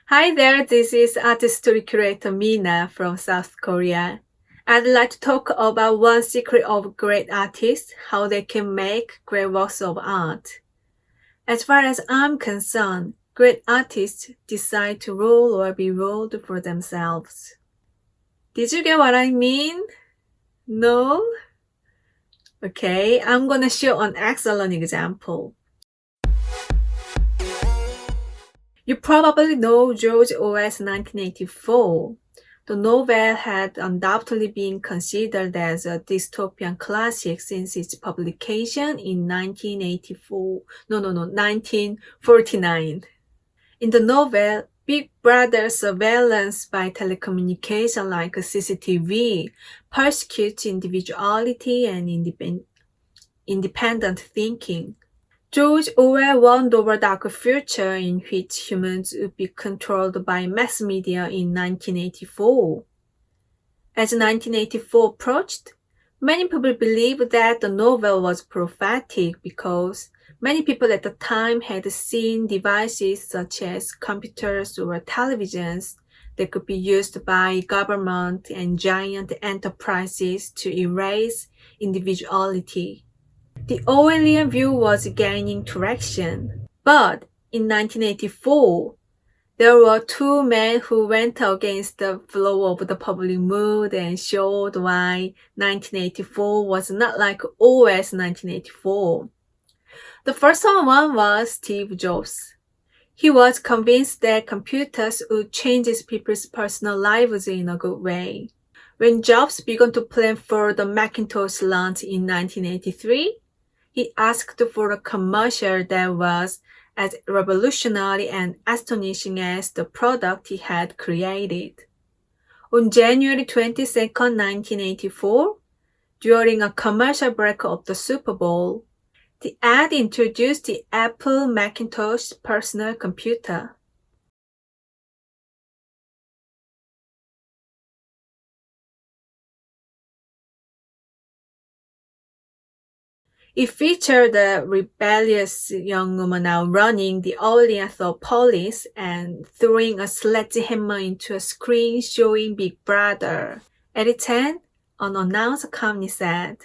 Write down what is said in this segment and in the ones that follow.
Hi there, this is art history curator Mina from South Korea. I'd like to talk about one secret of great artists, how they can make great works of art. As far as I'm concerned, great artists decide to rule or be ruled for themselves. Did you get what I mean? No? Okay, I'm gonna show an excellent example. You probably know George Orwell's 1984. The novel had undoubtedly been considered as a dystopian classic since its publication in 1949. In the novel, Big Brother surveillance by telecommunication like CCTV persecutes individuality and independent thinking. George Orwell warned of a dark future in which humans would be controlled by mass media in 1984. As 1984 approached, many people believed that the novel was prophetic because many people at the time had seen devices such as computers or televisions that could be used by government and giant enterprises to erase individuality. The Orwellian view was gaining traction, but in 1984, there were two men who went against the flow of the public mood and showed why 1984 was not like Orwell's 1984. The first one was Steve Jobs. He was convinced that computers would change people's personal lives in a good way. When Jobs began to plan for the Macintosh launch in 1983, he asked for a commercial that was as revolutionary and astonishing as the product he had created. On January 22nd, 1984, during a commercial break of the Super Bowl, the ad introduced the Apple Macintosh personal computer. It featured a rebellious young woman outrunning the Orleans police and throwing a sledgehammer into a screen showing Big Brother. At its end, an announcer calmly said,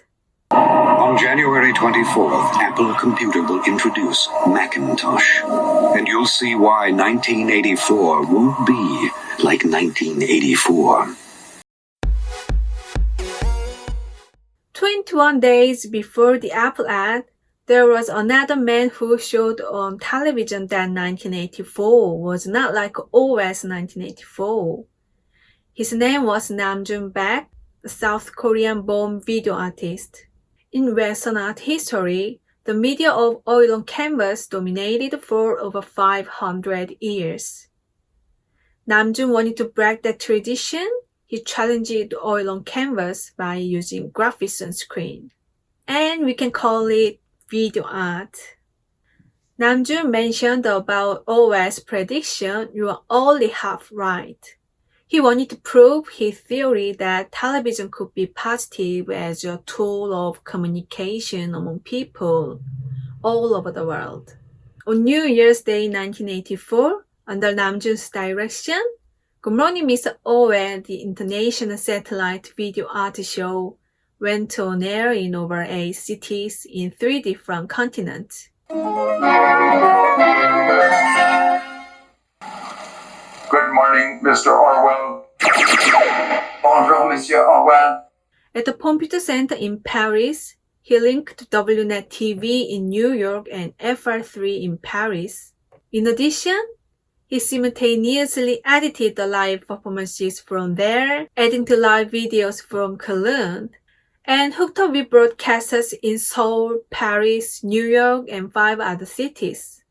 On January 24th, Apple Computer will introduce Macintosh, and you'll see why 1984 won't be like 1984. 21 days before the Apple ad, there was another man who showed on television that 1984 was not like Orwell's 1984. His name was Nam June Paik, a South Korean-born video artist. In Western art history, the media of oil on canvas dominated for over 500 years. Nam June wanted to break that tradition. He challenged oil on canvas by using graphics on screen. And we can call it video art. Nam June mentioned about Orwell's prediction, you are only half right. He wanted to prove his theory that television could be positive as a tool of communication among people all over the world. On New Year's Day 1984, under Nam June's direction, Good Morning Mr. Orwell, the international satellite video art show, went on air in over 8 cities in 3 different continents. Good morning, Mr. Orwell. Bonjour, Monsieur Orwell. At the Computer Center in Paris, he linked WNET TV in New York and FR3 in Paris. In addition, he simultaneously edited the live performances from there, adding to live videos from Cologne, and hooked up with broadcasters in Seoul, Paris, New York, and 5 other cities.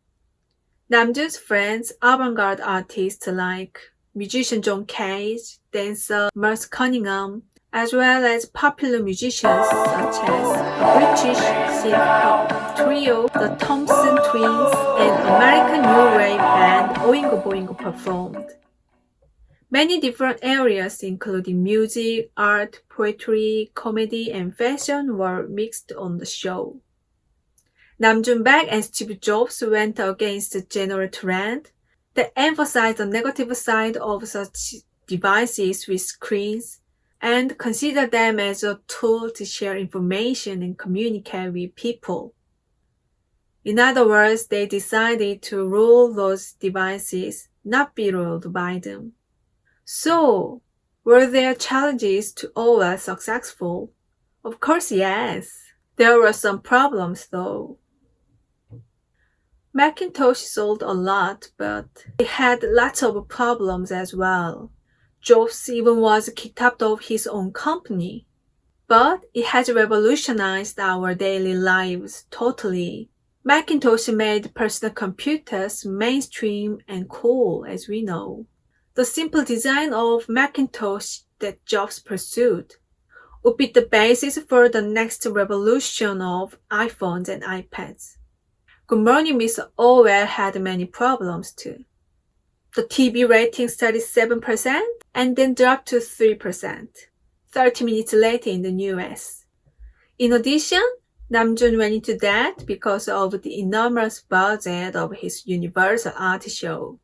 Nam June's friends, avant-garde artists like musician John Cage, dancer Merce Cunningham, as well as popular musicians such as the British synth-pop trio, the Thompson Twins, and American new wave band Oingo Boingo performed. Many different areas including music, art, poetry, comedy, and fashion were mixed on the show. Nam June Paik and Steve Jobs went against the general trend. that emphasize the negative side of such devices with screens and consider them as a tool to share information and communicate with people. In other words, they decided to rule those devices, not be ruled by them. So, were their challenges to Orwell successful? Of course, yes. There were some problems though. Macintosh sold a lot, but it had lots of problems as well. Jobs even was kicked out of his own company. But it has revolutionized our daily lives totally. Macintosh made personal computers mainstream and cool, as we know. The simple design of Macintosh that Jobs pursued would be the basis for the next revolution of iPhones and iPads. Good Morning, Mr. Orwell had many problems too. The TV rating started 7% and then dropped to 3%, 30 minutes later in the US. In addition, Nam June went into debt because of the enormous budget of his Universal Art Show.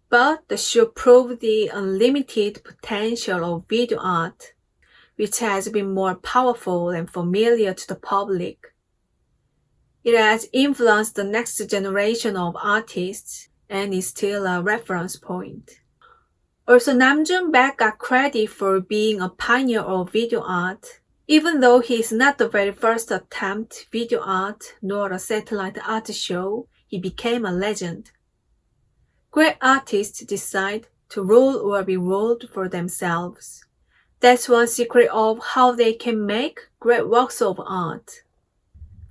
But the show proved the unlimited potential of video art, which has been more powerful and familiar to the public. It has influenced the next generation of artists and is still a reference point. Also, Nam June Paik got credit for being a pioneer of video art, even though he is not the very first attempt video art nor a satellite art show. He became a legend. Great artists decide to rule or be ruled for themselves. That's one secret of how they can make great works of art.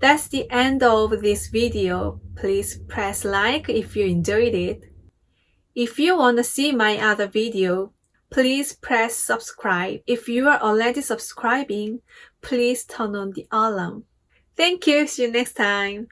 That's the end of this video. Please press like if you enjoyed it. If you want to see my other video, please press subscribe. If you are already subscribing, please turn on the alarm. Thank you. See you next time.